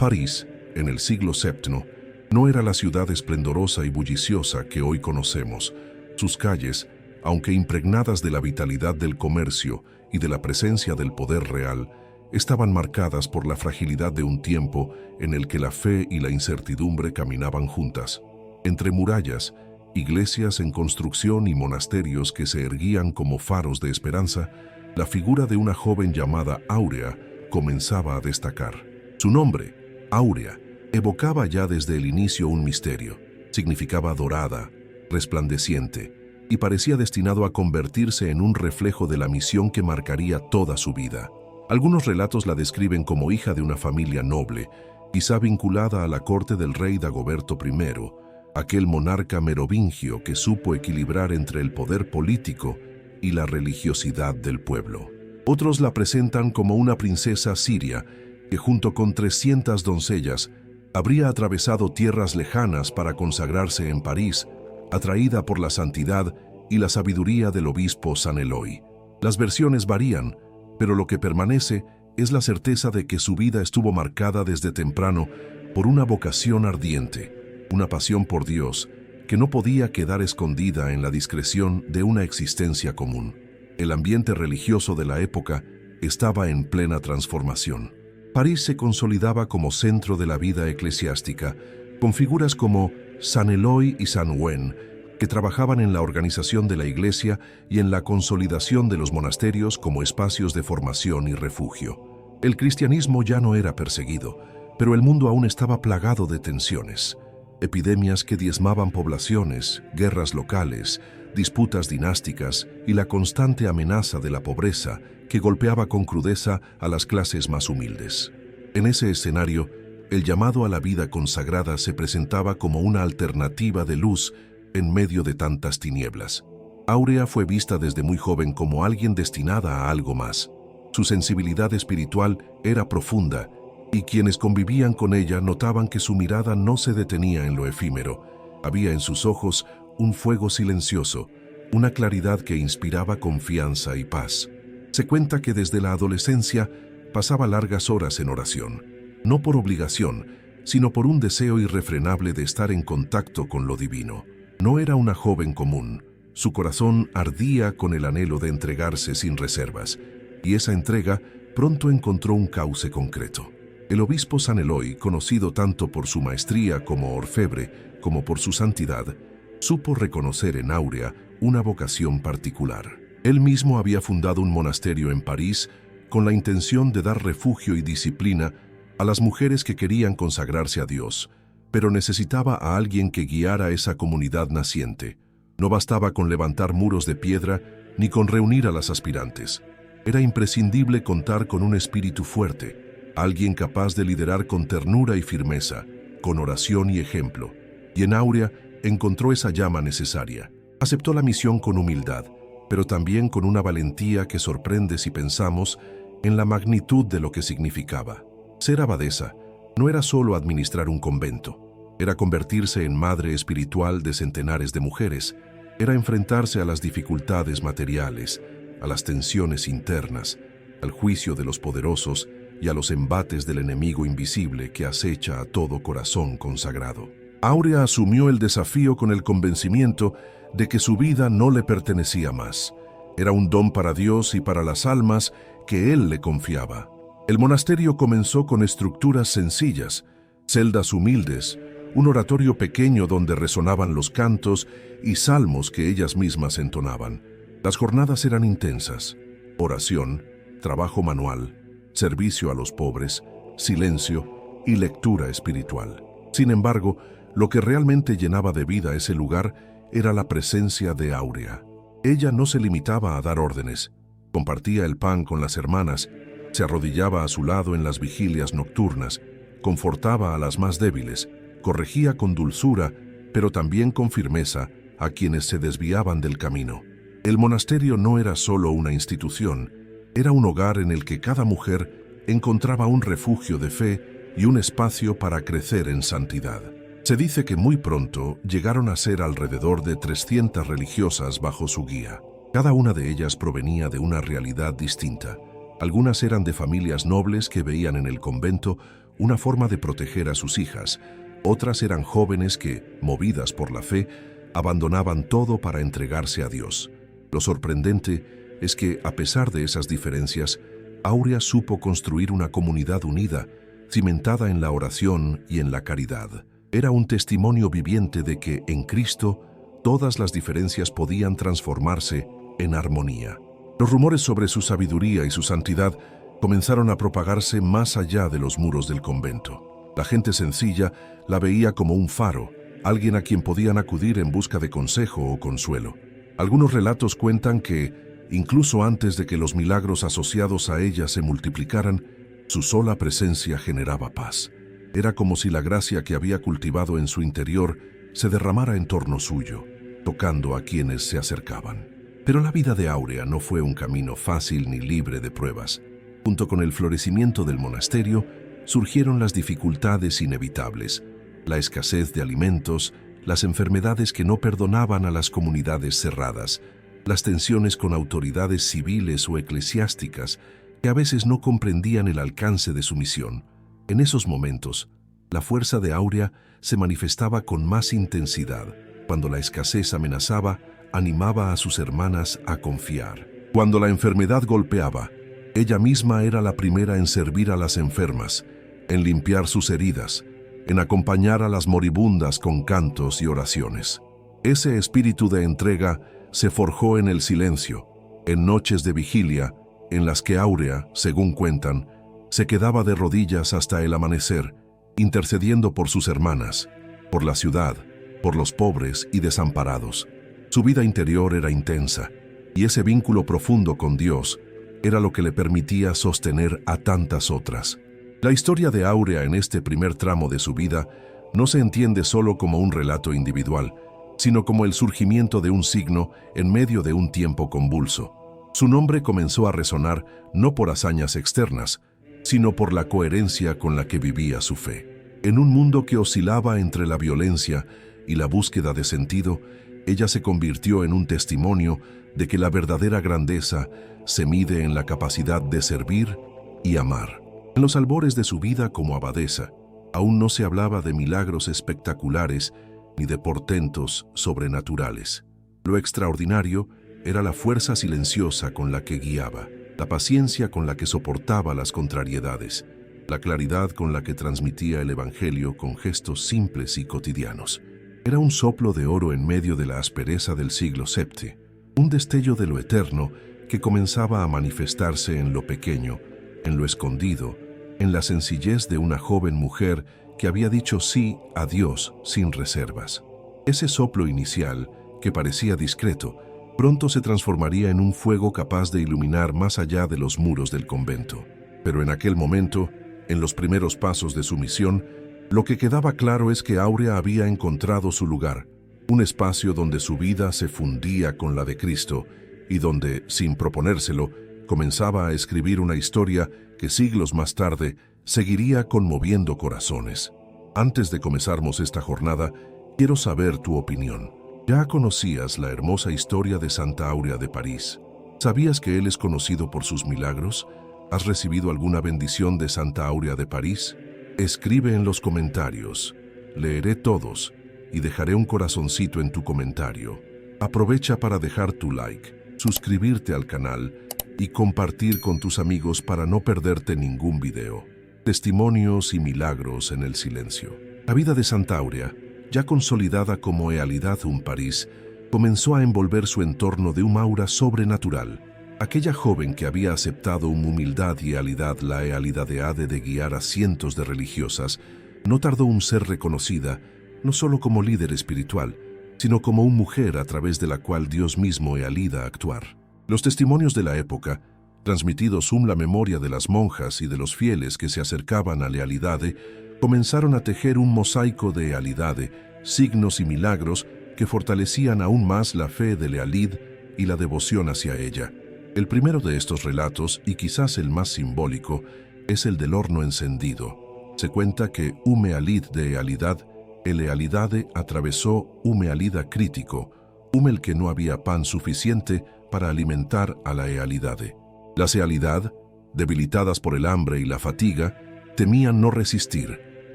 París, en el siglo VII, no era la ciudad esplendorosa y bulliciosa que hoy conocemos. Sus calles, aunque impregnadas de la vitalidad del comercio y de la presencia del poder real, estaban marcadas por la fragilidad de un tiempo en el que la fe y la incertidumbre caminaban juntas. Entre murallas, iglesias en construcción y monasterios que se erguían como faros de esperanza, la figura de una joven llamada Áurea comenzaba a destacar. Su nombre, Áurea, evocaba ya desde el inicio un misterio. Significaba dorada, resplandeciente, y parecía destinado a convertirse en un reflejo de la misión que marcaría toda su vida. Algunos relatos la describen como hija de una familia noble, quizá vinculada a la corte del rey Dagoberto I, aquel monarca merovingio que supo equilibrar entre el poder político y la religiosidad del pueblo. Otros la presentan como una princesa siria que junto con 300 doncellas habría atravesado tierras lejanas para consagrarse en París, atraída por la santidad y la sabiduría del obispo San Eloy. Las versiones varían, pero lo que permanece es la certeza de que su vida estuvo marcada desde temprano por una vocación ardiente, una pasión por Dios que no podía quedar escondida en la discreción de una existencia común. El ambiente religioso de la época estaba en plena transformación. París se consolidaba como centro de la vida eclesiástica, con figuras como San Eloy y San Ouen, que trabajaban en la organización de la iglesia y en la consolidación de los monasterios como espacios de formación y refugio. El cristianismo ya no era perseguido, pero el mundo aún estaba plagado de tensiones. Epidemias que diezmaban poblaciones, guerras locales, disputas dinásticas y la constante amenaza de la pobreza que golpeaba con crudeza a las clases más humildes. En ese escenario, el llamado a la vida consagrada se presentaba como una alternativa de luz en medio de tantas tinieblas. Áurea fue vista desde muy joven como alguien destinada a algo más. Su sensibilidad espiritual era profunda, y quienes convivían con ella notaban que su mirada no se detenía en lo efímero. Había en sus ojos un fuego silencioso, una claridad que inspiraba confianza y paz. Se cuenta que desde la adolescencia pasaba largas horas en oración, no por obligación, sino por un deseo irrefrenable de estar en contacto con lo divino. No era una joven común. Su corazón ardía con el anhelo de entregarse sin reservas, y esa entrega pronto encontró un cauce concreto. El obispo San Eloy, conocido tanto por su maestría como orfebre, como por su santidad, supo reconocer en Áurea una vocación particular. Él mismo había fundado un monasterio en París con la intención de dar refugio y disciplina a las mujeres que querían consagrarse a Dios, pero necesitaba a alguien que guiara esa comunidad naciente. No bastaba con levantar muros de piedra ni con reunir a las aspirantes. Era imprescindible contar con un espíritu fuerte, alguien capaz de liderar con ternura y firmeza, con oración y ejemplo. Y en Áurea encontró esa llama necesaria. Aceptó la misión con humildad, pero también con una valentía que sorprende si pensamos en la magnitud de lo que significaba. Ser abadesa no era solo administrar un convento, era convertirse en madre espiritual de centenares de mujeres, era enfrentarse a las dificultades materiales, a las tensiones internas, al juicio de los poderosos y a los embates del enemigo invisible que acecha a todo corazón consagrado. Áurea asumió el desafío con el convencimiento de que su vida no le pertenecía más. Era un don para Dios y para las almas que Él le confiaba. El monasterio comenzó con estructuras sencillas, celdas humildes, un oratorio pequeño donde resonaban los cantos y salmos que ellas mismas entonaban. Las jornadas eran intensas: oración, trabajo manual, servicio a los pobres, silencio y lectura espiritual. Sin embargo, lo que realmente llenaba de vida ese lugar era la presencia de Áurea. Ella no se limitaba a dar órdenes, compartía el pan con las hermanas, se arrodillaba a su lado en las vigilias nocturnas, confortaba a las más débiles, corregía con dulzura, pero también con firmeza, a quienes se desviaban del camino. El monasterio no era solo una institución, era un hogar en el que cada mujer encontraba un refugio de fe y un espacio para crecer en santidad. Se dice que muy pronto llegaron a ser alrededor de 300 religiosas bajo su guía. Cada una de ellas provenía de una realidad distinta. Algunas eran de familias nobles que veían en el convento una forma de proteger a sus hijas. Otras eran jóvenes que, movidas por la fe, abandonaban todo para entregarse a Dios. Lo sorprendente es que, a pesar de esas diferencias, Áurea supo construir una comunidad unida, cimentada en la oración y en la caridad. Era un testimonio viviente de que, en Cristo, todas las diferencias podían transformarse en armonía. Los rumores sobre su sabiduría y su santidad comenzaron a propagarse más allá de los muros del convento. La gente sencilla la veía como un faro, alguien a quien podían acudir en busca de consejo o consuelo. Algunos relatos cuentan que, incluso antes de que los milagros asociados a ella se multiplicaran, su sola presencia generaba paz. Era como si la gracia que había cultivado en su interior se derramara en torno suyo, tocando a quienes se acercaban. Pero la vida de Áurea no fue un camino fácil ni libre de pruebas. Junto con el florecimiento del monasterio, surgieron las dificultades inevitables, la escasez de alimentos, las enfermedades que no perdonaban a las comunidades cerradas, las tensiones con autoridades civiles o eclesiásticas que a veces no comprendían el alcance de su misión. En esos momentos, la fuerza de Áurea se manifestaba con más intensidad. Cuando la escasez amenazaba, animaba a sus hermanas a confiar. Cuando la enfermedad golpeaba, ella misma era la primera en servir a las enfermas, en limpiar sus heridas, en acompañar a las moribundas con cantos y oraciones. Ese espíritu de entrega se forjó en el silencio, en noches de vigilia, en las que Áurea, según cuentan, se quedaba de rodillas hasta el amanecer, intercediendo por sus hermanas, por la ciudad, por los pobres y desamparados. Su vida interior era intensa, y ese vínculo profundo con Dios era lo que le permitía sostener a tantas otras. La historia de Áurea en este primer tramo de su vida no se entiende solo como un relato individual, sino como el surgimiento de un signo en medio de un tiempo convulso. Su nombre comenzó a resonar no por hazañas externas, sino por la coherencia con la que vivía su fe. En un mundo que oscilaba entre la violencia y la búsqueda de sentido, ella se convirtió en un testimonio de que la verdadera grandeza se mide en la capacidad de servir y amar. En los albores de su vida como abadesa, aún no se hablaba de milagros espectaculares ni de portentos sobrenaturales. Lo extraordinario era la fuerza silenciosa con la que guiaba, la paciencia con la que soportaba las contrariedades, la claridad con la que transmitía el Evangelio con gestos simples y cotidianos. Era un soplo de oro en medio de la aspereza del siglo VII, un destello de lo eterno que comenzaba a manifestarse en lo pequeño, en lo escondido, en la sencillez de una joven mujer que había dicho sí a Dios sin reservas. Ese soplo inicial, que parecía discreto, pronto se transformaría en un fuego capaz de iluminar más allá de los muros del convento. Pero en aquel momento, en los primeros pasos de su misión, lo que quedaba claro es que Áurea había encontrado su lugar, un espacio donde su vida se fundía con la de Cristo y donde, sin proponérselo, comenzaba a escribir una historia que siglos más tarde seguiría conmoviendo corazones. Antes de comenzarmos esta jornada, quiero saber tu opinión. ¿Ya conocías la hermosa historia de Santa Áurea de París? ¿Sabías que él es conocido por sus milagros? ¿Has recibido alguna bendición de Santa Áurea de París? Escribe en los comentarios. Leeré todos y dejaré un corazoncito en tu comentario. Aprovecha para dejar tu like, suscribirte al canal y compartir con tus amigos para no perderte ningún video. Testimonios y milagros en el silencio. La vida de Santa Áurea, ya consolidada como Ealidadum París, comenzó a envolver su entorno de un aura sobrenatural. Aquella joven que había aceptado con humildad y ealidad la ealidade de guiar a cientos de religiosas, no tardó en ser reconocida, no solo como líder espiritual, sino como una mujer a través de la cual Dios mismo ealida a actuar. Los testimonios de la época, transmitidos la memoria de las monjas y de los fieles que se acercaban a la ealidade, comenzaron a tejer un mosaico de ealidade, signos y milagros que fortalecían aún más la fe de Ealid y la devoción hacia ella. El primero de estos relatos, y quizás el más simbólico, es el del horno encendido. Se cuenta que Ealid de Ealidad, el Ealidade atravesó Ealida crítico, el que no había pan suficiente para alimentar a la Ealidade. Las Ealidad, debilitadas por el hambre y la fatiga, temían no resistir.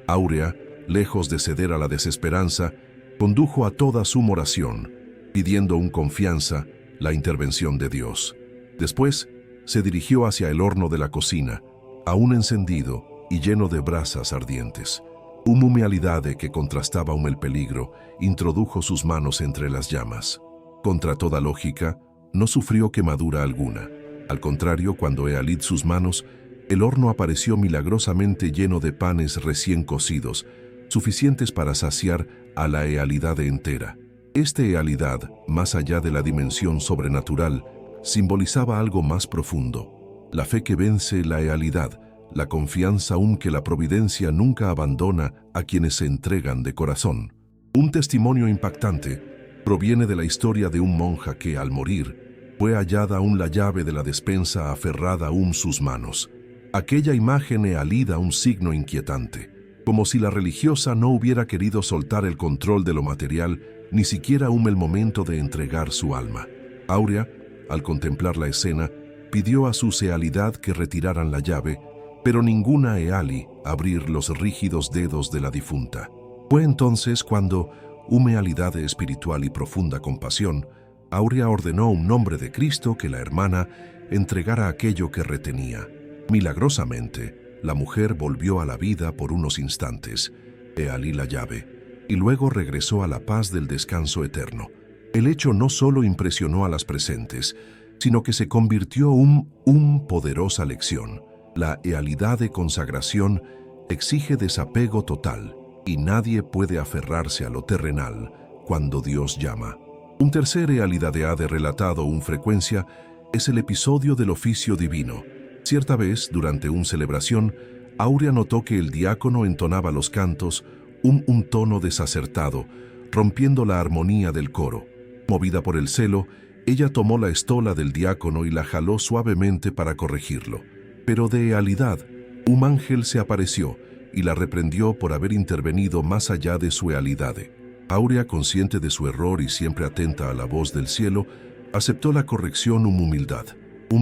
Áurea, lejos de ceder a la desesperanza, condujo a toda su oración, pidiendo con confianza la intervención de Dios. Después, se dirigió hacia el horno de la cocina, aún encendido y lleno de brasas ardientes. Un humealidade que contrastaba con el peligro, introdujo sus manos entre las llamas. Contra toda lógica, no sufrió quemadura alguna. Al contrario, cuando Ealid sus manos, el horno apareció milagrosamente lleno de panes recién cocidos, suficientes para saciar a la Ealidade entera. Este Ealidad, más allá de la dimensión sobrenatural, simbolizaba algo más profundo: la fe que vence la Ealidad, la confianza aún que la providencia nunca abandona a quienes se entregan de corazón. Un testimonio impactante proviene de la historia de un monja que, al morir, fue hallada aún la llave de la despensa aferrada aún sus manos. Aquella imagen Ealida un signo inquietante, como si la religiosa no hubiera querido soltar el control de lo material, ni siquiera aún el momento de entregar su alma. Áurea, al contemplar la escena, pidió a su Ealidad que retiraran la llave, pero ninguna Eali abrir los rígidos dedos de la difunta. Fue entonces cuando, humealidade espiritual y profunda compasión, Áurea ordenó un nombre de Cristo que la hermana entregara aquello que retenía. Milagrosamente, la mujer volvió a la vida por unos instantes, Ealí la llave, y luego regresó a la paz del descanso eterno. El hecho no solo impresionó a las presentes, sino que se convirtió en poderosa lección. La Ealidad de consagración exige desapego total, y nadie puede aferrarse a lo terrenal cuando Dios llama. Un tercer Ealidadeade relatado con frecuencia es el episodio del oficio divino. Cierta vez, durante una celebración, Áurea notó que el diácono entonaba los cantos un tono desacertado, rompiendo la armonía del coro. Movida por el celo, ella tomó la estola del diácono y la jaló suavemente para corregirlo. Pero de Ealidad, un ángel se apareció y la reprendió por haber intervenido más allá de su Ealidade. Áurea, consciente de su error y siempre atenta a la voz del cielo, aceptó la corrección con humildad.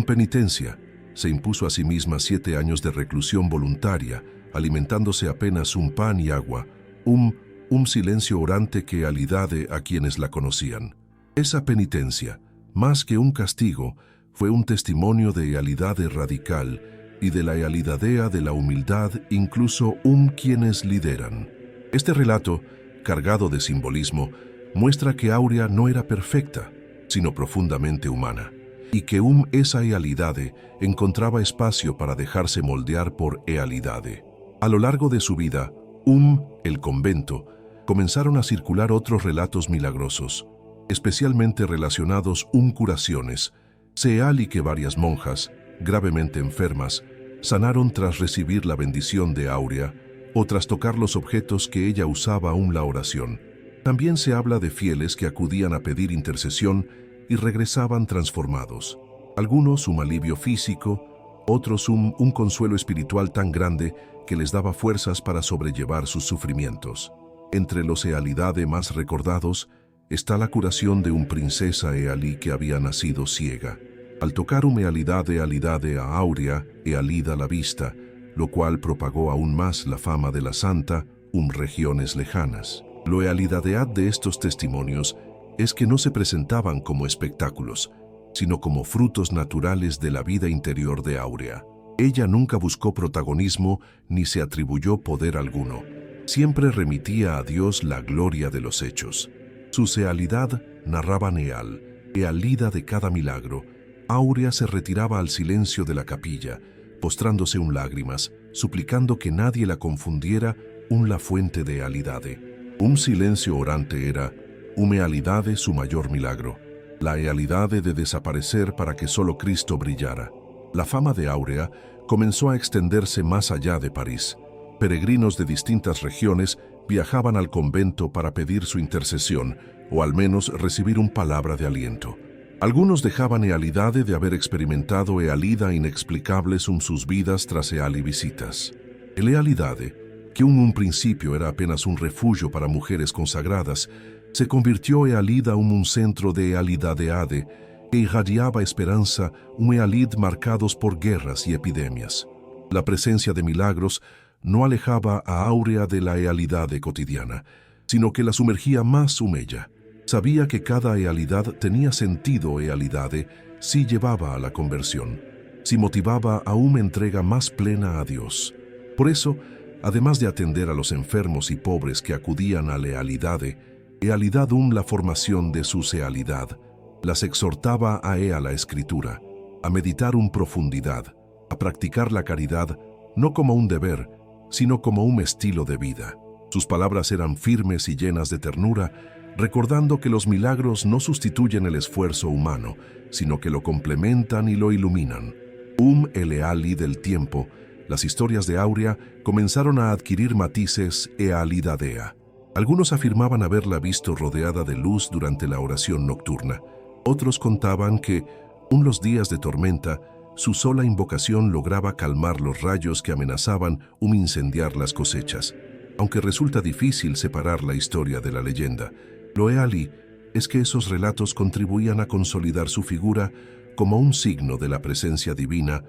Penitencia, se impuso a sí misma 7 años de reclusión voluntaria, alimentándose apenas un pan y agua, un silencio orante que Ealidade a quienes la conocían. Esa penitencia, más que un castigo, fue un testimonio de Ealidade radical y de la Ealidadea de la humildad, incluso quienes lideran. Este relato, cargado de simbolismo, muestra que Áurea no era perfecta, sino profundamente humana, y que esa Ealidade encontraba espacio para dejarse moldear por Ealidade. A lo largo de su vida, el convento, comenzaron a circular otros relatos milagrosos, especialmente relacionados con curaciones. Ealí que varias monjas, gravemente enfermas, sanaron tras recibir la bendición de Áurea o tras tocar los objetos que ella usaba la oración. También se habla de fieles que acudían a pedir intercesión y regresaban transformados. Algunos un alivio físico, otros un consuelo espiritual tan grande que les daba fuerzas para sobrellevar sus sufrimientos. Entre los Ealidade más recordados está la curación de una princesa Ealí que había nacido ciega. Al tocar Ealidade a Áurea, Ealida la vista, lo cual propagó aún más la fama de la santa regiones lejanas. Lo Ealidadead de estos testimonios es que no se presentaban como espectáculos, sino como frutos naturales de la vida interior de Áurea. Ella nunca buscó protagonismo ni se atribuyó poder alguno. Siempre remitía a Dios la gloria de los hechos. Su Ealidad narraba Ealida de cada milagro. Áurea se retiraba al silencio de la capilla, postrándose en lágrimas, suplicando que nadie la confundiera la fuente de Ealidade. Un silencio orante era Ealidade su mayor milagro, la Ealidade de desaparecer para que solo Cristo brillara. La fama de Áurea comenzó a extenderse más allá de París. Peregrinos de distintas regiones viajaban al convento para pedir su intercesión, o al menos recibir una palabra de aliento. Algunos dejaban Ealidade de haber experimentado Ealida inexplicables sus vidas tras Ealí visitas. El Ealidade, que un principio era apenas un refugio para mujeres consagradas, se convirtió Ealida en un centro de Ealidadeade que irradiaba esperanza, Ealid marcados por guerras y epidemias. La presencia de milagros no alejaba a Áurea de la ealidade cotidiana, sino que la sumergía más ella. Sabía que cada ealidad tenía sentido ealidade si llevaba a la conversión, si motivaba a una entrega más plena a Dios. Por eso, además de atender a los enfermos y pobres que acudían a la ealidadum la formación de su ealidad, las exhortaba a la escritura, a meditar en profundidad, a practicar la caridad no como un deber, sino como un estilo de vida. Sus palabras eran firmes y llenas de ternura, recordando que los milagros no sustituyen el esfuerzo humano, sino que lo complementan y lo iluminan. Eleali del tiempo, las historias de Áurea comenzaron a adquirir matices ealidadea. Algunos afirmaban haberla visto rodeada de luz durante la oración nocturna. Otros contaban que, los días de tormenta, su sola invocación lograba calmar los rayos que amenazaban incendiar las cosechas. Aunque resulta difícil separar la historia de la leyenda, lo eali es que esos relatos contribuían a consolidar su figura como un signo de la presencia divina,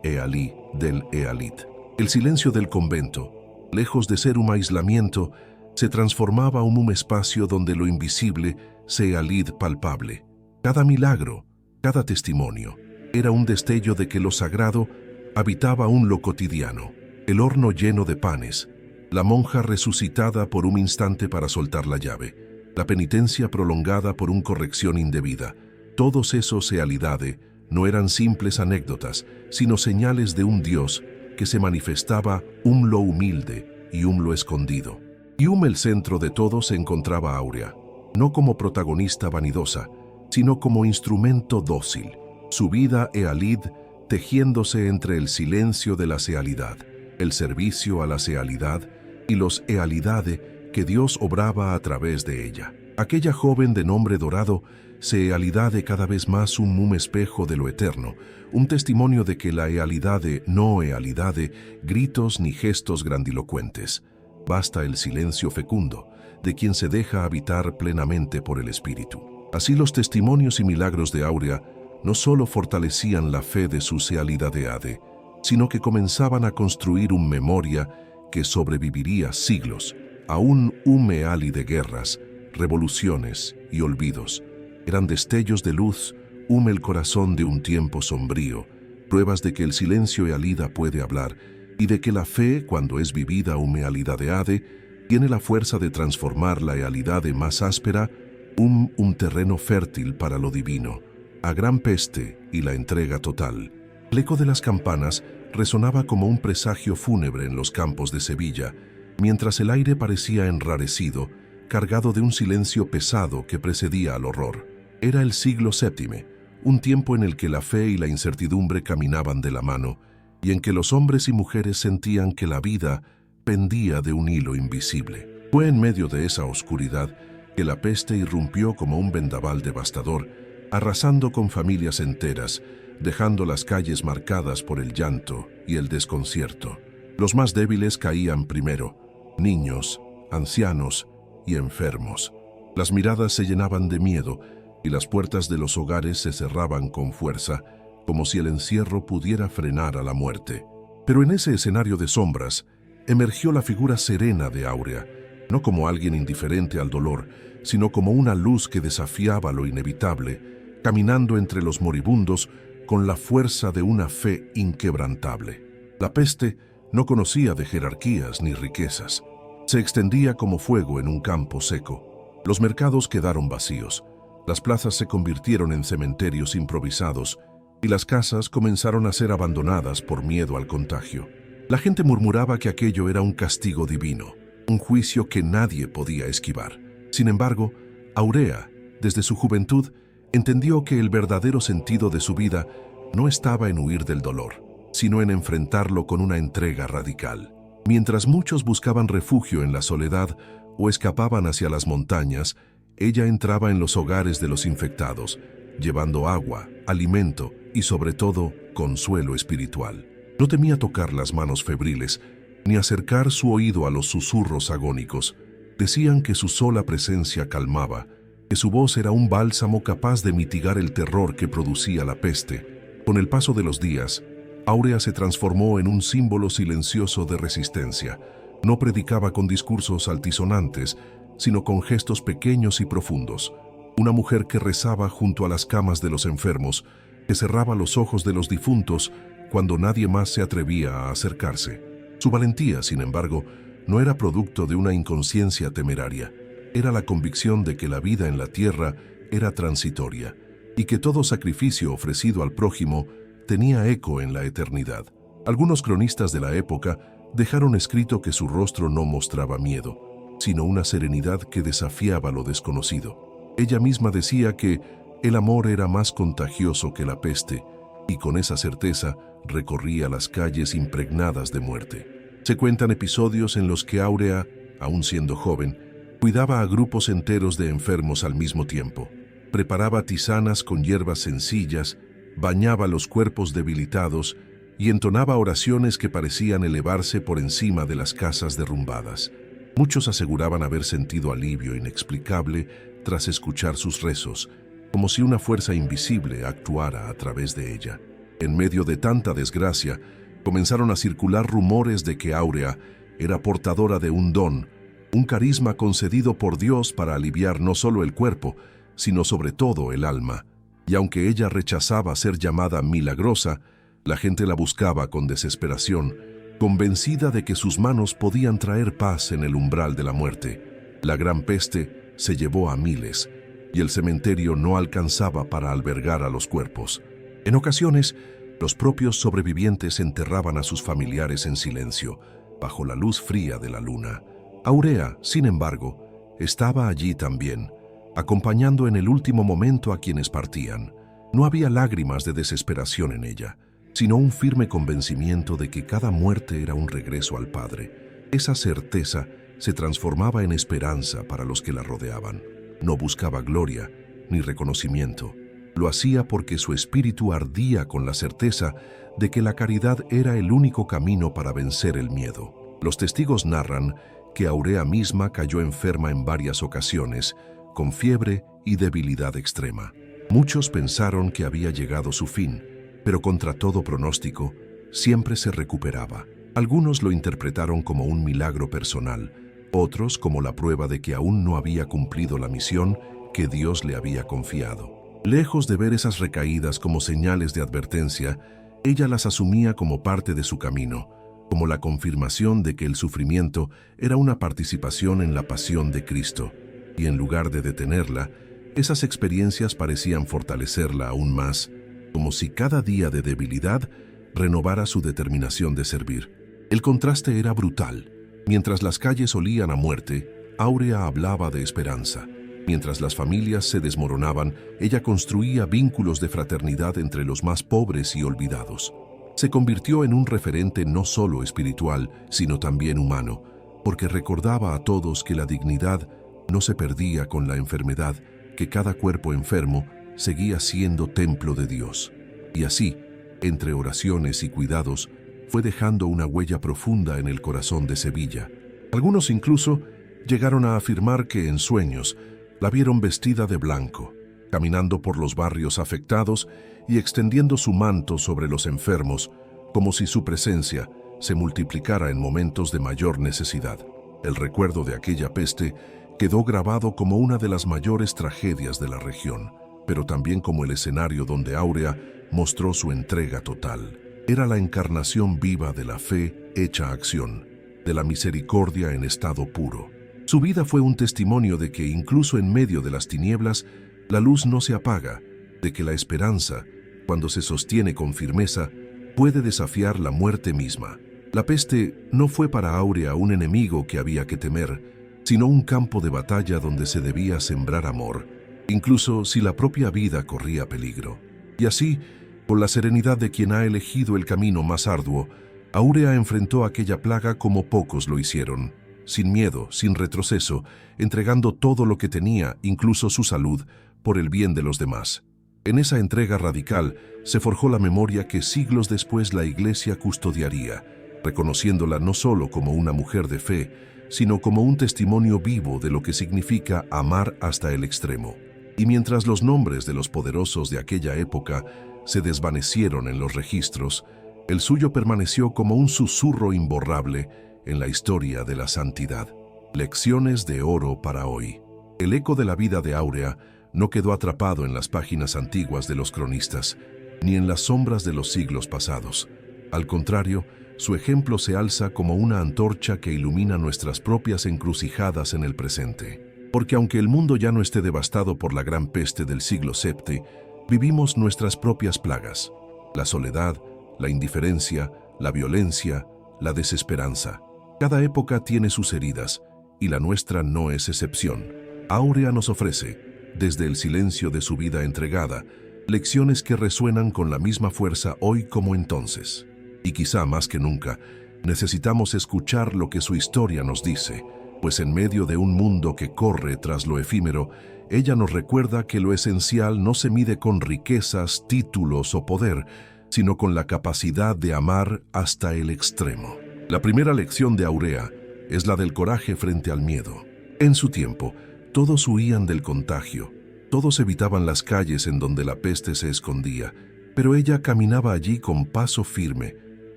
eali del ealit. El silencio del convento, lejos de ser un aislamiento, se transformaba en un espacio donde lo invisible se ealid palpable. Cada milagro, cada testimonio, era un destello de que lo sagrado habitaba lo cotidiano. El horno lleno de panes, la monja resucitada por un instante para soltar la llave, la penitencia prolongada por una corrección indebida. Todos esos ealidade no eran simples anécdotas, sino señales de un Dios que se manifestaba lo humilde y lo escondido. Y el centro de todo se encontraba Áurea, no como protagonista vanidosa, sino como instrumento dócil, su vida ealid tejiéndose entre el silencio de la ealidad, el servicio a la ealidad y los ealidade que Dios obraba a través de ella. Aquella joven de nombre Dorado se ealidade cada vez más un espejo de lo eterno, un testimonio de que la ealidade no ealidade gritos ni gestos grandilocuentes. Basta el silencio fecundo de quien se deja habitar plenamente por el Espíritu. Así los testimonios y milagros de Áurea no solo fortalecían la fe de su ealidadeade, sino que comenzaban a construir una memoria que sobreviviría siglos, aún eali de guerras, revoluciones y olvidos. Eran destellos de luz, el corazón de un tiempo sombrío, pruebas de que el silencio ealida puede hablar y de que la fe, cuando es vivida ealidadeade, tiene la fuerza de transformar la ealidade más áspera un terreno fértil para lo divino, a gran peste y la entrega total. El eco de las campanas resonaba como un presagio fúnebre en los campos de Sevilla, mientras el aire parecía enrarecido, cargado de un silencio pesado que precedía al horror. Era el siglo VII, un tiempo en el que la fe y la incertidumbre caminaban de la mano, y en que los hombres y mujeres sentían que la vida pendía de un hilo invisible. Fue en medio de esa oscuridad que la peste irrumpió como un vendaval devastador, arrasando con familias enteras, dejando las calles marcadas por el llanto y el desconcierto. Los más débiles caían primero, niños, ancianos y enfermos. Las miradas se llenaban de miedo y las puertas de los hogares se cerraban con fuerza, como si el encierro pudiera frenar a la muerte. Pero en ese escenario de sombras, emergió la figura serena de Áurea, no como alguien indiferente al dolor, sino como una luz que desafiaba lo inevitable, caminando entre los moribundos con la fuerza de una fe inquebrantable. La peste no conocía de jerarquías ni riquezas. Se extendía como fuego en un campo seco. Los mercados quedaron vacíos, las plazas se convirtieron en cementerios improvisados y las casas comenzaron a ser abandonadas por miedo al contagio. La gente murmuraba que aquello era un castigo divino, un juicio que nadie podía esquivar. Sin embargo, Áurea, desde su juventud, entendió que el verdadero sentido de su vida no estaba en huir del dolor, sino en enfrentarlo con una entrega radical. Mientras muchos buscaban refugio en la soledad o escapaban hacia las montañas, ella entraba en los hogares de los infectados, llevando agua, alimento y, sobre todo, consuelo espiritual. No temía tocar las manos febriles, ni acercar su oído a los susurros agónicos. Decían que su sola presencia calmaba, que su voz era un bálsamo capaz de mitigar el terror que producía la peste. Con el paso de los días, Áurea se transformó en un símbolo silencioso de resistencia. No predicaba con discursos altisonantes, sino con gestos pequeños y profundos. Una mujer que rezaba junto a las camas de los enfermos, que cerraba los ojos de los difuntos cuando nadie más se atrevía a acercarse. Su valentía, sin embargo, no era producto de una inconsciencia temeraria. Era la convicción de que la vida en la tierra era transitoria y que todo sacrificio ofrecido al prójimo tenía eco en la eternidad. Algunos cronistas de la época dejaron escrito que su rostro no mostraba miedo, sino una serenidad que desafiaba lo desconocido. Ella misma decía que el amor era más contagioso que la peste, y con esa certeza recorría las calles impregnadas de muerte. Se cuentan episodios en los que Áurea, aún siendo joven, cuidaba a grupos enteros de enfermos al mismo tiempo. Preparaba tisanas con hierbas sencillas, bañaba los cuerpos debilitados y entonaba oraciones que parecían elevarse por encima de las casas derrumbadas. Muchos aseguraban haber sentido alivio inexplicable tras escuchar sus rezos, como si una fuerza invisible actuara a través de ella. En medio de tanta desgracia, comenzaron a circular rumores de que Áurea era portadora de un don, un carisma concedido por Dios para aliviar no solo el cuerpo, sino sobre todo el alma. Y aunque ella rechazaba ser llamada milagrosa, la gente la buscaba con desesperación, convencida de que sus manos podían traer paz en el umbral de la muerte. La gran peste se llevó a miles, y el cementerio no alcanzaba para albergar a los cuerpos. En ocasiones, los propios sobrevivientes enterraban a sus familiares en silencio, bajo la luz fría de la luna. Áurea, sin embargo, estaba allí también, acompañando en el último momento a quienes partían. No había lágrimas de desesperación en ella, sino un firme convencimiento de que cada muerte era un regreso al Padre. Esa certeza se transformaba en esperanza para los que la rodeaban. No buscaba gloria ni reconocimiento. Lo hacía porque su espíritu ardía con la certeza de que la caridad era el único camino para vencer el miedo. Los testigos narran que Áurea misma cayó enferma en varias ocasiones, con fiebre y debilidad extrema. Muchos pensaron que había llegado su fin, pero contra todo pronóstico, siempre se recuperaba. Algunos lo interpretaron como un milagro personal, otros como la prueba de que aún no había cumplido la misión que Dios le había confiado. Lejos de ver esas recaídas como señales de advertencia, ella las asumía como parte de su camino, como la confirmación de que el sufrimiento era una participación en la pasión de Cristo, y en lugar de detenerla, esas experiencias parecían fortalecerla aún más, como si cada día de debilidad renovara su determinación de servir. El contraste era brutal. Mientras las calles olían a muerte, Áurea hablaba de esperanza. Mientras las familias se desmoronaban, ella construía vínculos de fraternidad entre los más pobres y olvidados. Se convirtió en un referente no solo espiritual, sino también humano, porque recordaba a todos que la dignidad no se perdía con la enfermedad, que cada cuerpo enfermo seguía siendo templo de Dios. Y así, entre oraciones y cuidados, fue dejando una huella profunda en el corazón de Sevilla. Algunos incluso llegaron a afirmar que en sueños la vieron vestida de blanco, caminando por los barrios afectados y extendiendo su manto sobre los enfermos, como si su presencia se multiplicara en momentos de mayor necesidad. El recuerdo de aquella peste quedó grabado como una de las mayores tragedias de la región, pero también como el escenario donde Áurea mostró su entrega total. Era la encarnación viva de la fe hecha acción, de la misericordia en estado puro. Su vida fue un testimonio de que incluso en medio de las tinieblas, la luz no se apaga, de que la esperanza, cuando se sostiene con firmeza, puede desafiar la muerte misma. La peste no fue para Áurea un enemigo que había que temer, sino un campo de batalla donde se debía sembrar amor, incluso si la propia vida corría peligro. Y así, con la serenidad de quien ha elegido el camino más arduo, Áurea enfrentó aquella plaga como pocos lo hicieron, sin miedo, sin retroceso, entregando todo lo que tenía, incluso su salud, por el bien de los demás. En esa entrega radical se forjó la memoria que siglos después la Iglesia custodiaría, reconociéndola no solo como una mujer de fe, sino como un testimonio vivo de lo que significa amar hasta el extremo. Y mientras los nombres de los poderosos de aquella época se desvanecieron en los registros, El suyo permaneció como un susurro imborrable en la historia de la santidad. Lecciones de oro para hoy. El eco de la vida de Áurea no quedó atrapado en las páginas antiguas de los cronistas, ni en las sombras de los siglos pasados. Al contrario, su ejemplo se alza como una antorcha que ilumina nuestras propias encrucijadas en el presente. Porque aunque el mundo ya no esté devastado por la gran peste del siglo VII, vivimos nuestras propias plagas: la soledad, la indiferencia, la violencia, la desesperanza. Cada época tiene sus heridas, y la nuestra no es excepción. Áurea nos ofrece, desde el silencio de su vida entregada, lecciones que resuenan con la misma fuerza hoy como entonces. Y quizá más que nunca, necesitamos escuchar lo que su historia nos dice, pues en medio de un mundo que corre tras lo efímero, ella nos recuerda que lo esencial no se mide con riquezas, títulos o poder, sino con la capacidad de amar hasta el extremo. La primera lección de Áurea es la del coraje frente al miedo. En su tiempo, todos huían del contagio, todos evitaban las calles en donde la peste se escondía, pero ella caminaba allí con paso firme,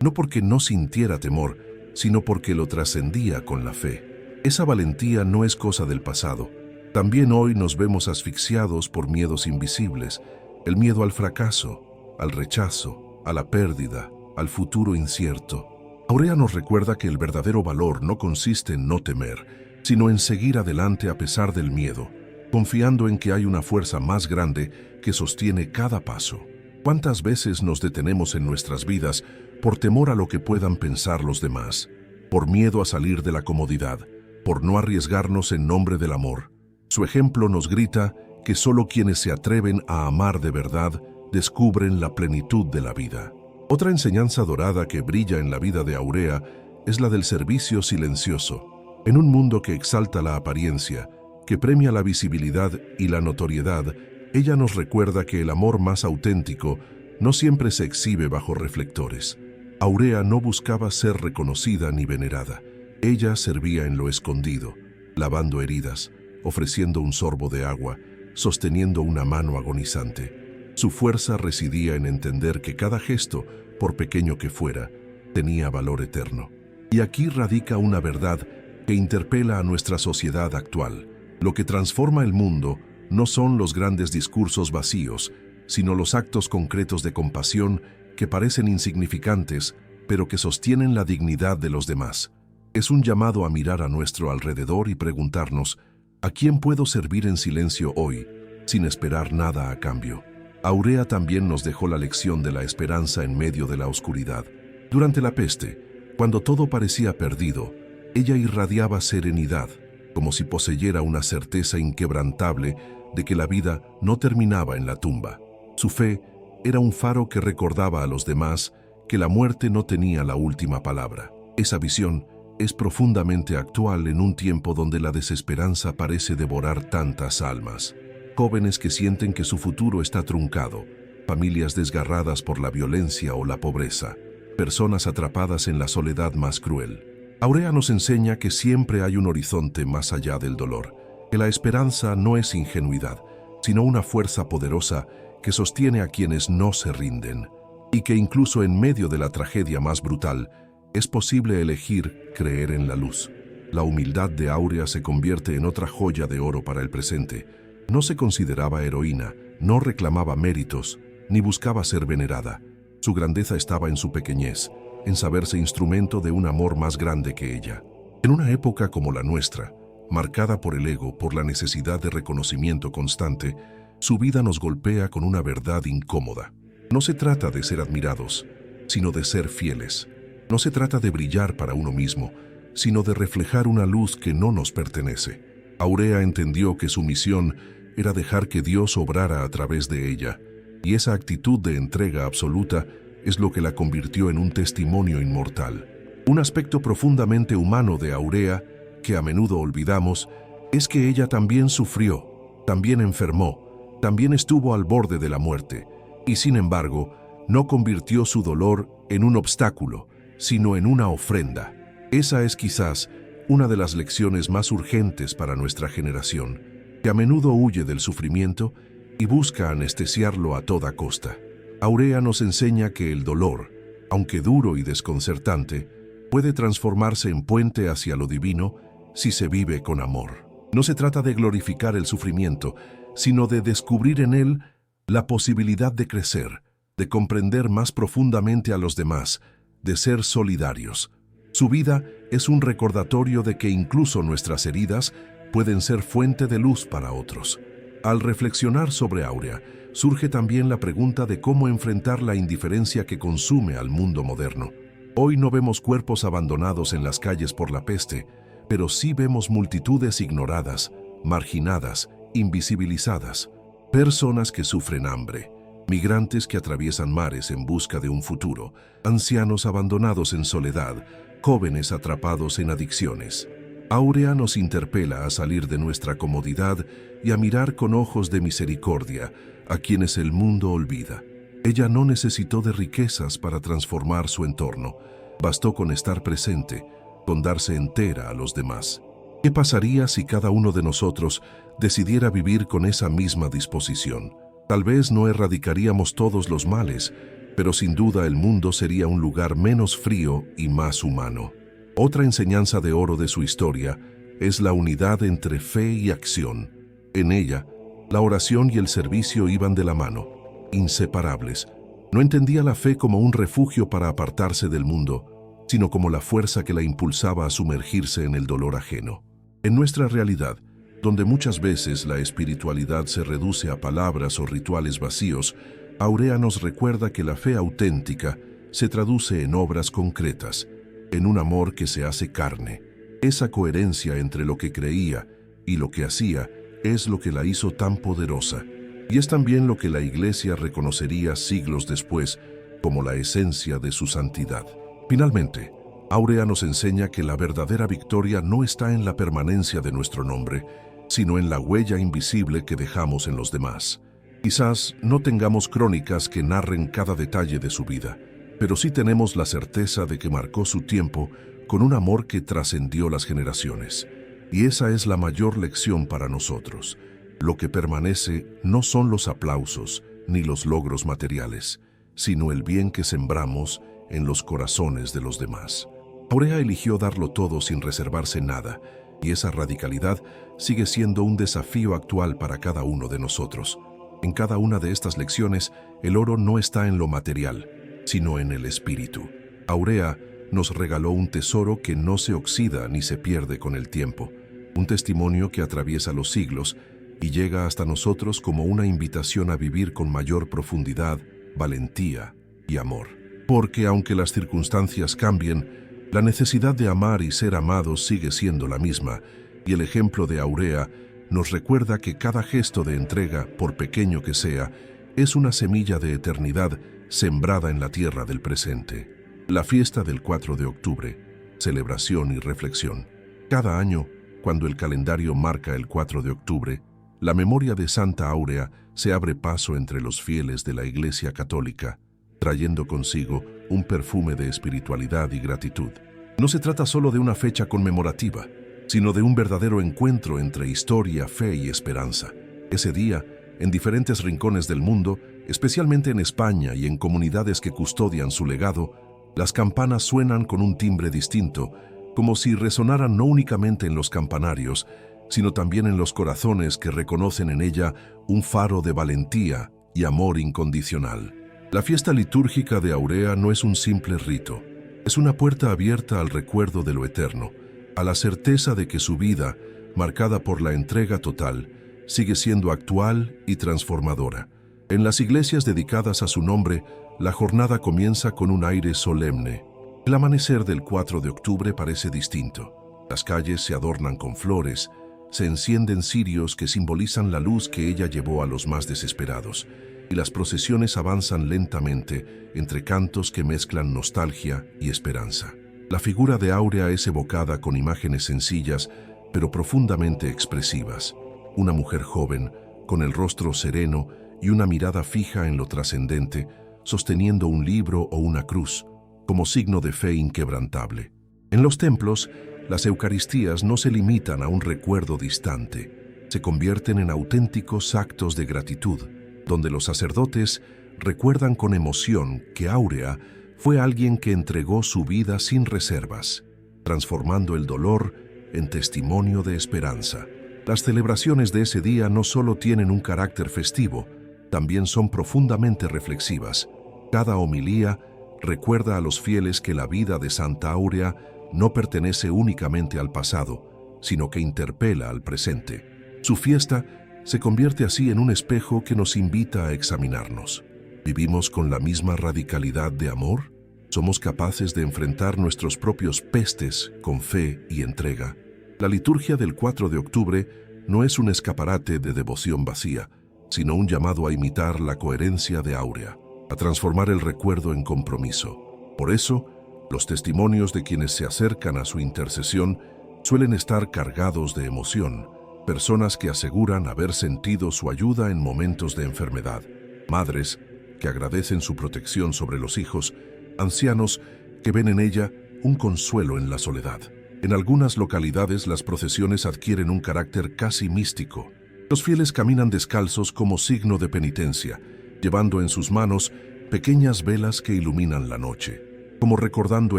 no porque no sintiera temor, sino porque lo trascendía con la fe. Esa valentía no es cosa del pasado. También hoy nos vemos asfixiados por miedos invisibles: el miedo al fracaso, al rechazo, a la pérdida, al futuro incierto. Áurea nos recuerda que el verdadero valor no consiste en no temer, sino en seguir adelante a pesar del miedo, confiando en que hay una fuerza más grande que sostiene cada paso. ¿Cuántas veces nos detenemos en nuestras vidas por temor a lo que puedan pensar los demás, por miedo a salir de la comodidad, por no arriesgarnos en nombre del amor? Su ejemplo nos grita que solo quienes se atreven a amar de verdad descubren la plenitud de la vida. Otra enseñanza dorada que brilla en la vida de Áurea es la del servicio silencioso. En un mundo que exalta la apariencia, que premia la visibilidad y la notoriedad, ella nos recuerda que el amor más auténtico no siempre se exhibe bajo reflectores. Áurea no buscaba ser reconocida ni venerada. Ella servía en lo escondido, lavando heridas, ofreciendo un sorbo de agua, sosteniendo una mano agonizante. Su fuerza residía en entender que cada gesto, por pequeño que fuera, tenía valor eterno. Y aquí radica una verdad que interpela a nuestra sociedad actual. Lo que transforma el mundo no son los grandes discursos vacíos, sino los actos concretos de compasión que parecen insignificantes, pero que sostienen la dignidad de los demás. Es un llamado a mirar a nuestro alrededor y preguntarnos: ¿a quién puedo servir en silencio hoy, sin esperar nada a cambio? Áurea también nos dejó la lección de la esperanza en medio de la oscuridad. Durante la peste, cuando todo parecía perdido, ella irradiaba serenidad, como si poseyera una certeza inquebrantable de que la vida no terminaba en la tumba. Su fe era un faro que recordaba a los demás que la muerte no tenía la última palabra. Esa visión es profundamente actual en un tiempo donde la desesperanza parece devorar tantas almas. Jóvenes que sienten que su futuro está truncado, familias desgarradas por la violencia o la pobreza, personas atrapadas en la soledad más cruel. Áurea nos enseña que siempre hay un horizonte más allá del dolor, que la esperanza no es ingenuidad, sino una fuerza poderosa que sostiene a quienes no se rinden, y que incluso en medio de la tragedia más brutal, es posible elegir creer en la luz. La humildad de Áurea se convierte en otra joya de oro para el presente. No se consideraba heroína, no reclamaba méritos, ni buscaba ser venerada. Su grandeza estaba en su pequeñez, en saberse instrumento de un amor más grande que ella. En una época como la nuestra, marcada por el ego, por la necesidad de reconocimiento constante, su vida nos golpea con una verdad incómoda. No se trata de ser admirados, sino de ser fieles. No se trata de brillar para uno mismo, sino de reflejar una luz que no nos pertenece. Áurea entendió que su misión era dejar que Dios obrara a través de ella, y esa actitud de entrega absoluta es lo que la convirtió en un testimonio inmortal. Un aspecto profundamente humano de Áurea, que a menudo olvidamos, es que ella también sufrió, también enfermó, también estuvo al borde de la muerte, y sin embargo, no convirtió su dolor en un obstáculo, sino en una ofrenda. Esa es quizás una de las lecciones más urgentes para nuestra generación, que a menudo huye del sufrimiento y busca anestesiarlo a toda costa. Áurea nos enseña que el dolor, aunque duro y desconcertante, puede transformarse en puente hacia lo divino si se vive con amor. No se trata de glorificar el sufrimiento, sino de descubrir en él la posibilidad de crecer, de comprender más profundamente a los demás, de ser solidarios. Su vida es un recordatorio de que incluso nuestras heridas pueden ser fuente de luz para otros. Al reflexionar sobre Áurea, surge también la pregunta de cómo enfrentar la indiferencia que consume al mundo moderno. Hoy no vemos cuerpos abandonados en las calles por la peste, pero sí vemos multitudes ignoradas, marginadas, invisibilizadas, personas que sufren hambre, migrantes que atraviesan mares en busca de un futuro, ancianos abandonados en soledad, jóvenes atrapados en adicciones. Áurea nos interpela a salir de nuestra comodidad y a mirar con ojos de misericordia a quienes el mundo olvida. Ella no necesitó de riquezas para transformar su entorno, bastó con estar presente, con darse entera a los demás. ¿Qué pasaría si cada uno de nosotros decidiera vivir con esa misma disposición? Tal vez no erradicaríamos todos los males, pero sin duda el mundo sería un lugar menos frío y más humano. Otra enseñanza de oro de su historia es la unidad entre fe y acción. En ella, la oración y el servicio iban de la mano, inseparables. No entendía la fe como un refugio para apartarse del mundo, sino como la fuerza que la impulsaba a sumergirse en el dolor ajeno. En nuestra realidad, donde muchas veces la espiritualidad se reduce a palabras o rituales vacíos, Áurea nos recuerda que la fe auténtica se traduce en obras concretas, en un amor que se hace carne. Esa coherencia entre lo que creía y lo que hacía es lo que la hizo tan poderosa, y es también lo que la Iglesia reconocería siglos después como la esencia de su santidad. Finalmente, Áurea nos enseña que la verdadera victoria no está en la permanencia de nuestro nombre, sino en la huella invisible que dejamos en los demás. Quizás no tengamos crónicas que narren cada detalle de su vida, pero sí tenemos la certeza de que marcó su tiempo con un amor que trascendió las generaciones. Y esa es la mayor lección para nosotros. Lo que permanece no son los aplausos ni los logros materiales, sino el bien que sembramos en los corazones de los demás. Áurea eligió darlo todo sin reservarse nada, y esa radicalidad sigue siendo un desafío actual para cada uno de nosotros. En cada una de estas lecciones, el oro no está en lo material, sino en el espíritu. Áurea nos regaló un tesoro que no se oxida ni se pierde con el tiempo, un testimonio que atraviesa los siglos y llega hasta nosotros como una invitación a vivir con mayor profundidad, valentía y amor. Porque aunque las circunstancias cambien, la necesidad de amar y ser amados sigue siendo la misma, y el ejemplo de Áurea nos recuerda que cada gesto de entrega, por pequeño que sea, es una semilla de eternidad sembrada en la tierra del presente. La fiesta del 4 de octubre, celebración y reflexión. Cada año, cuando el calendario marca el 4 de octubre, la memoria de Santa Áurea se abre paso entre los fieles de la Iglesia Católica, trayendo consigo un perfume de espiritualidad y gratitud. No se trata solo de una fecha conmemorativa, sino de un verdadero encuentro entre historia, fe y esperanza. Ese día, en diferentes rincones del mundo, especialmente en España y en comunidades que custodian su legado, las campanas suenan con un timbre distinto, como si resonaran no únicamente en los campanarios, sino también en los corazones que reconocen en ella un faro de valentía y amor incondicional. La fiesta litúrgica de Áurea no es un simple rito, es una puerta abierta al recuerdo de lo eterno, a la certeza de que su vida, marcada por la entrega total, sigue siendo actual y transformadora. En las iglesias dedicadas a su nombre, la jornada comienza con un aire solemne. El amanecer del 4 de octubre parece distinto. Las calles se adornan con flores, se encienden cirios que simbolizan la luz que ella llevó a los más desesperados, y las procesiones avanzan lentamente entre cantos que mezclan nostalgia y esperanza. La figura de Áurea es evocada con imágenes sencillas, pero profundamente expresivas. Una mujer joven, con el rostro sereno y una mirada fija en lo trascendente, sosteniendo un libro o una cruz, como signo de fe inquebrantable. En los templos, las Eucaristías no se limitan a un recuerdo distante, se convierten en auténticos actos de gratitud, donde los sacerdotes recuerdan con emoción que Áurea fue alguien que entregó su vida sin reservas, transformando el dolor en testimonio de esperanza. Las celebraciones de ese día no solo tienen un carácter festivo, también son profundamente reflexivas. Cada homilía recuerda a los fieles que la vida de Santa Áurea no pertenece únicamente al pasado, sino que interpela al presente. Su fiesta se convierte así en un espejo que nos invita a examinarnos. ¿Vivimos con la misma radicalidad de amor? ¿Somos capaces de enfrentar nuestros propios pestes con fe y entrega? La liturgia del 4 de octubre no es un escaparate de devoción vacía, sino un llamado a imitar la coherencia de Áurea, a transformar el recuerdo en compromiso. Por eso, los testimonios de quienes se acercan a su intercesión suelen estar cargados de emoción, personas que aseguran haber sentido su ayuda en momentos de enfermedad, madres que agradecen su protección sobre los hijos, ancianos que ven en ella un consuelo en la soledad. En algunas localidades las procesiones adquieren un carácter casi místico. Los fieles caminan descalzos como signo de penitencia, llevando en sus manos pequeñas velas que iluminan la noche, como recordando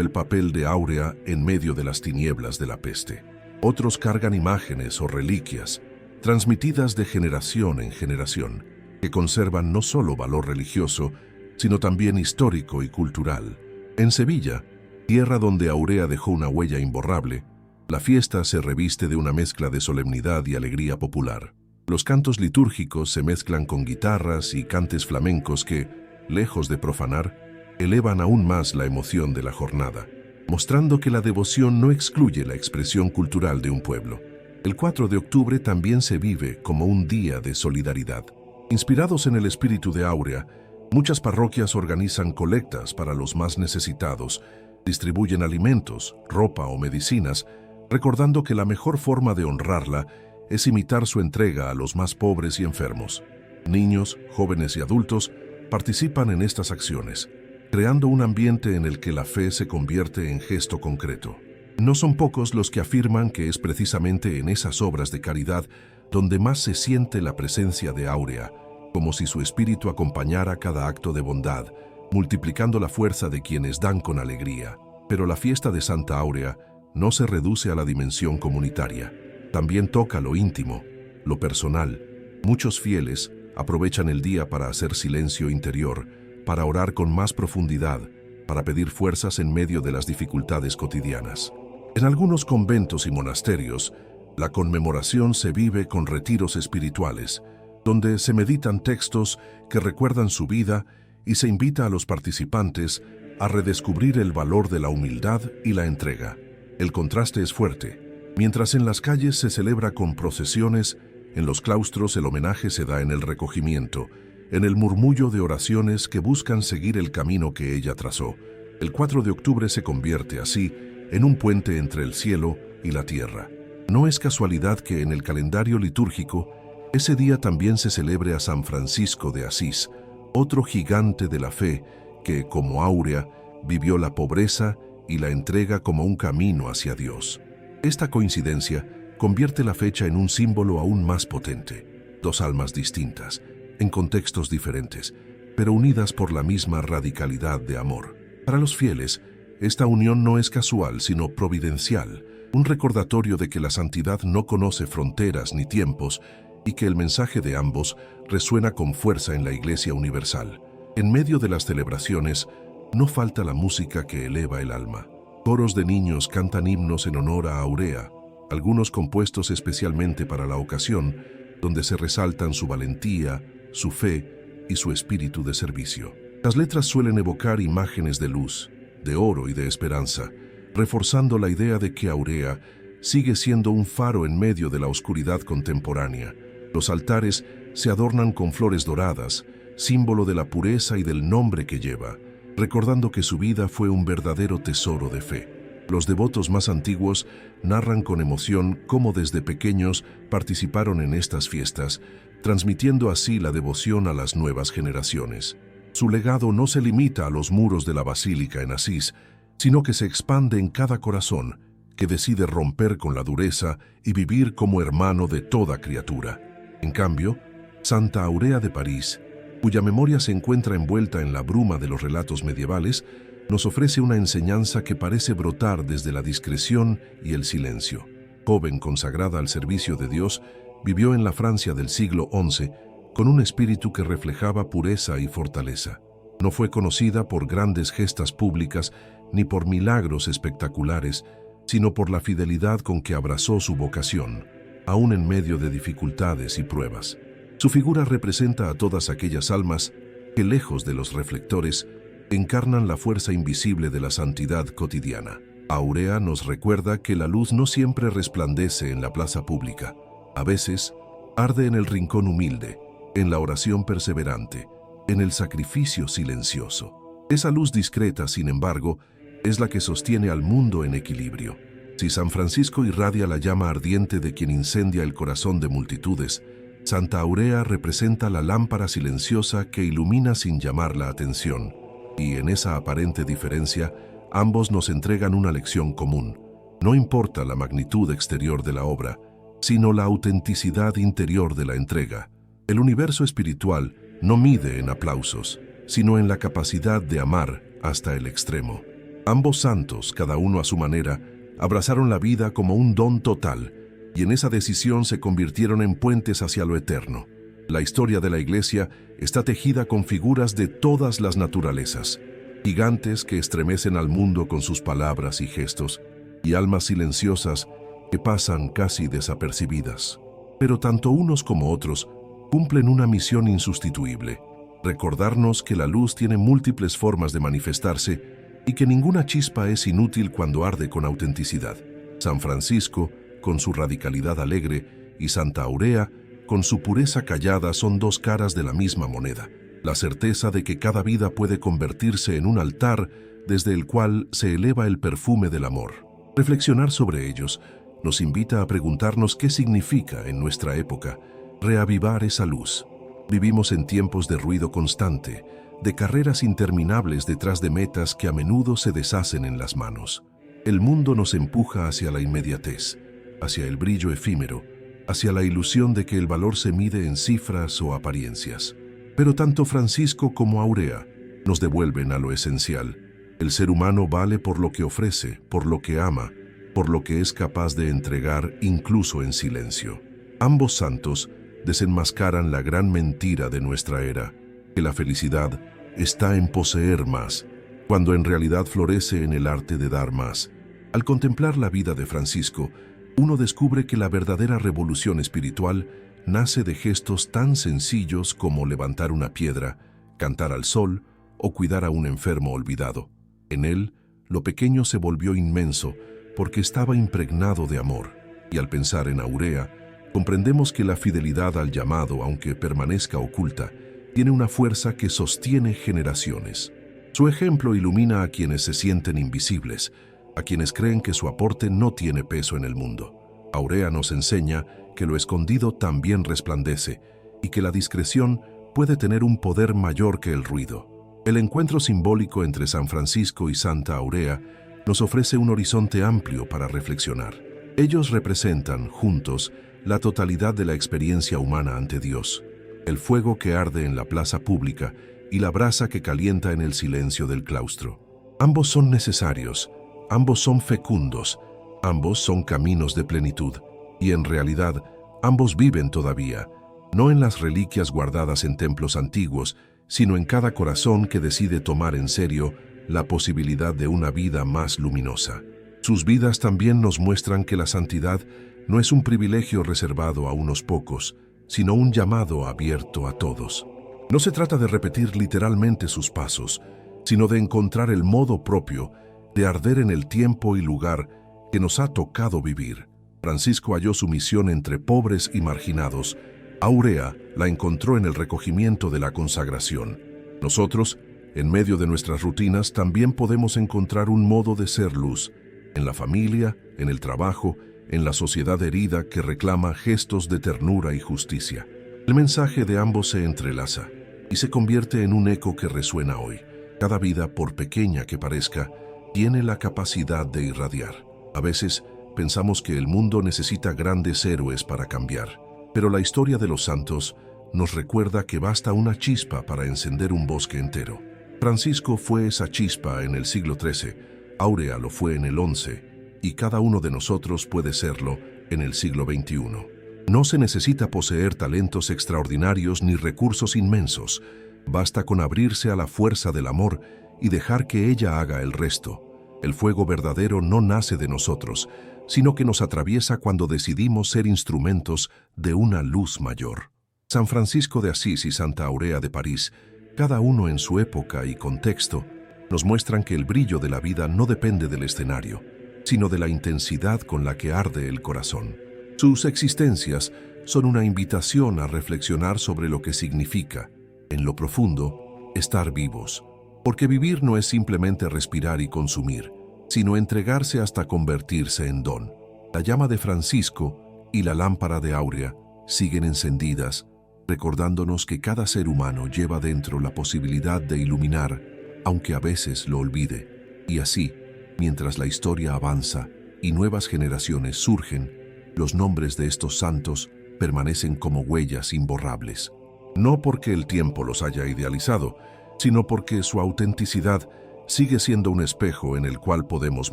el papel de Áurea en medio de las tinieblas de la peste. Otros cargan imágenes o reliquias, transmitidas de generación en generación, que conservan no solo valor religioso, sino también histórico y cultural. En Sevilla, tierra donde Áurea dejó una huella imborrable, la fiesta se reviste de una mezcla de solemnidad y alegría popular. Los cantos litúrgicos se mezclan con guitarras y cantes flamencos que, lejos de profanar, elevan aún más la emoción de la jornada, mostrando que la devoción no excluye la expresión cultural de un pueblo. El 4 de octubre también se vive como un día de solidaridad. Inspirados en el espíritu de Áurea, muchas parroquias organizan colectas para los más necesitados, distribuyen alimentos, ropa o medicinas, recordando que la mejor forma de honrarla es imitar su entrega a los más pobres y enfermos. Niños, jóvenes y adultos participan en estas acciones, creando un ambiente en el que la fe se convierte en gesto concreto. No son pocos los que afirman que es precisamente en esas obras de caridad donde más se siente la presencia de Áurea, como si su espíritu acompañara cada acto de bondad, multiplicando la fuerza de quienes dan con alegría. Pero la fiesta de Santa Áurea no se reduce a la dimensión comunitaria. También toca lo íntimo, lo personal. Muchos fieles aprovechan el día para hacer silencio interior, para orar con más profundidad, para pedir fuerzas en medio de las dificultades cotidianas. En algunos conventos y monasterios, la conmemoración se vive con retiros espirituales, donde se meditan textos que recuerdan su vida y se invita a los participantes a redescubrir el valor de la humildad y la entrega. El contraste es fuerte. Mientras en las calles se celebra con procesiones, en los claustros el homenaje se da en el recogimiento, en el murmullo de oraciones que buscan seguir el camino que ella trazó. El 4 de octubre se convierte así en un puente entre el cielo y la tierra. No es casualidad que en el calendario litúrgico ese día también se celebre a San Francisco de Asís, otro gigante de la fe que, como Áurea, vivió la pobreza y la entrega como un camino hacia Dios. Esta coincidencia convierte la fecha en un símbolo aún más potente. Dos almas distintas, en contextos diferentes, pero unidas por la misma radicalidad de amor. Para los fieles, esta unión no es casual, sino providencial, un recordatorio de que la santidad no conoce fronteras ni tiempos y que el mensaje de ambos resuena con fuerza en la Iglesia universal. En medio de las celebraciones, no falta la música que eleva el alma. Coros de niños cantan himnos en honor a Áurea, algunos compuestos especialmente para la ocasión, donde se resaltan su valentía, su fe y su espíritu de servicio. Las letras suelen evocar imágenes de luz, de oro y de esperanza, reforzando la idea de que Áurea sigue siendo un faro en medio de la oscuridad contemporánea. Los altares se adornan con flores doradas, símbolo de la pureza y del nombre que lleva, recordando que su vida fue un verdadero tesoro de fe. Los devotos más antiguos narran con emoción cómo desde pequeños participaron en estas fiestas, transmitiendo así la devoción a las nuevas generaciones. Su legado no se limita a los muros de la basílica en Asís, sino que se expande en cada corazón que decide romper con la dureza y vivir como hermano de toda criatura. En cambio, Santa Áurea de París cuya memoria se encuentra envuelta en la bruma de los relatos medievales, nos ofrece una enseñanza que parece brotar desde la discreción y el silencio. Joven consagrada al servicio de Dios, vivió en la Francia del siglo XI con un espíritu que reflejaba pureza y fortaleza. No fue conocida por grandes gestas públicas ni por milagros espectaculares, sino por la fidelidad con que abrazó su vocación, aún en medio de dificultades y pruebas. Su figura representa a todas aquellas almas que, lejos de los reflectores, encarnan la fuerza invisible de la santidad cotidiana. Aurea nos recuerda que la luz no siempre resplandece en la plaza pública. A veces, arde en el rincón humilde, en la oración perseverante, en el sacrificio silencioso. Esa luz discreta, sin embargo, es la que sostiene al mundo en equilibrio. Si San Francisco irradia la llama ardiente de quien incendia el corazón de multitudes, Santa Aurea representa la lámpara silenciosa que ilumina sin llamar la atención. Y en esa aparente diferencia, ambos nos entregan una lección común. No importa la magnitud exterior de la obra, sino la autenticidad interior de la entrega. El universo espiritual no mide en aplausos, sino en la capacidad de amar hasta el extremo. Ambos santos, cada uno a su manera, abrazaron la vida como un don total, y en esa decisión se convirtieron en puentes hacia lo eterno. La historia de la Iglesia está tejida con figuras de todas las naturalezas, gigantes que estremecen al mundo con sus palabras y gestos, y almas silenciosas que pasan casi desapercibidas. Pero tanto unos como otros cumplen una misión insustituible: recordarnos que la luz tiene múltiples formas de manifestarse y que ninguna chispa es inútil cuando arde con autenticidad. San Francisco, con su radicalidad alegre, y Santa Aurea, con su pureza callada, son dos caras de la misma moneda. La certeza de que cada vida puede convertirse en un altar desde el cual se eleva el perfume del amor. Reflexionar sobre ellos nos invita a preguntarnos qué significa en nuestra época reavivar esa luz. Vivimos en tiempos de ruido constante, de carreras interminables detrás de metas que a menudo se deshacen en las manos. El mundo nos empuja hacia la inmediatez, hacia el brillo efímero, hacia la ilusión de que el valor se mide en cifras o apariencias. Pero tanto Francisco como Aurea nos devuelven a lo esencial. El ser humano vale por lo que ofrece, por lo que ama, por lo que es capaz de entregar incluso en silencio. Ambos santos desenmascaran la gran mentira de nuestra era, que la felicidad está en poseer más, cuando en realidad florece en el arte de dar más. Al contemplar la vida de Francisco, uno descubre que la verdadera revolución espiritual nace de gestos tan sencillos como levantar una piedra, cantar al sol o cuidar a un enfermo olvidado. En él, lo pequeño se volvió inmenso porque estaba impregnado de amor. Y al pensar en Aurea, comprendemos que la fidelidad al llamado, aunque permanezca oculta, tiene una fuerza que sostiene generaciones. Su ejemplo ilumina a quienes se sienten invisibles, a quienes creen que su aporte no tiene peso en el mundo. Aurea nos enseña que lo escondido también resplandece y que la discreción puede tener un poder mayor que el ruido. El encuentro simbólico entre San Francisco y Santa Aurea nos ofrece un horizonte amplio para reflexionar. Ellos representan, juntos, la totalidad de la experiencia humana ante Dios, el fuego que arde en la plaza pública y la brasa que calienta en el silencio del claustro. Ambos son necesarios, ambos son fecundos, ambos son caminos de plenitud, y en realidad, ambos viven todavía, no en las reliquias guardadas en templos antiguos, sino en cada corazón que decide tomar en serio la posibilidad de una vida más luminosa. Sus vidas también nos muestran que la santidad no es un privilegio reservado a unos pocos, sino un llamado abierto a todos. No se trata de repetir literalmente sus pasos, sino de encontrar el modo propio de arder en el tiempo y lugar que nos ha tocado vivir. Francisco halló su misión entre pobres y marginados. Aurea la encontró en el recogimiento de la consagración. Nosotros, en medio de nuestras rutinas, también podemos encontrar un modo de ser luz, en la familia, en el trabajo, en la sociedad herida que reclama gestos de ternura y justicia. El mensaje de ambos se entrelaza y se convierte en un eco que resuena hoy. Cada vida, por pequeña que parezca, tiene la capacidad de irradiar. A veces pensamos que el mundo necesita grandes héroes para cambiar, pero la historia de los santos nos recuerda que basta una chispa para encender un bosque entero. Francisco fue esa chispa en el siglo XIII, Áurea lo fue en el XI, y cada uno de nosotros puede serlo en el siglo XXI. No se necesita poseer talentos extraordinarios ni recursos inmensos. Basta con abrirse a la fuerza del amor y dejar que ella haga el resto. El fuego verdadero no nace de nosotros, sino que nos atraviesa cuando decidimos ser instrumentos de una luz mayor. San Francisco de Asís y Santa Áurea de París, cada uno en su época y contexto, nos muestran que el brillo de la vida no depende del escenario, sino de la intensidad con la que arde el corazón. Sus existencias son una invitación a reflexionar sobre lo que significa, en lo profundo, estar vivos. Porque vivir no es simplemente respirar y consumir, sino entregarse hasta convertirse en don. La llama de Francisco y la lámpara de Áurea siguen encendidas, recordándonos que cada ser humano lleva dentro la posibilidad de iluminar, aunque a veces lo olvide. Y así, mientras la historia avanza y nuevas generaciones surgen, los nombres de estos santos permanecen como huellas imborrables. No porque el tiempo los haya idealizado, sino porque su autenticidad sigue siendo un espejo en el cual podemos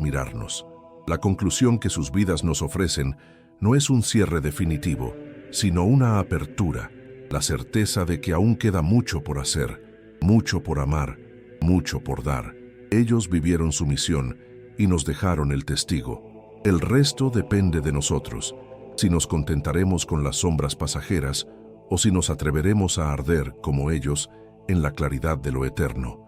mirarnos. La conclusión que sus vidas nos ofrecen no es un cierre definitivo, sino una apertura, la certeza de que aún queda mucho por hacer, mucho por amar, mucho por dar. Ellos vivieron su misión y nos dejaron el testigo. El resto depende de nosotros, si nos contentaremos con las sombras pasajeras o si nos atreveremos a arder, como ellos, en la claridad de lo eterno.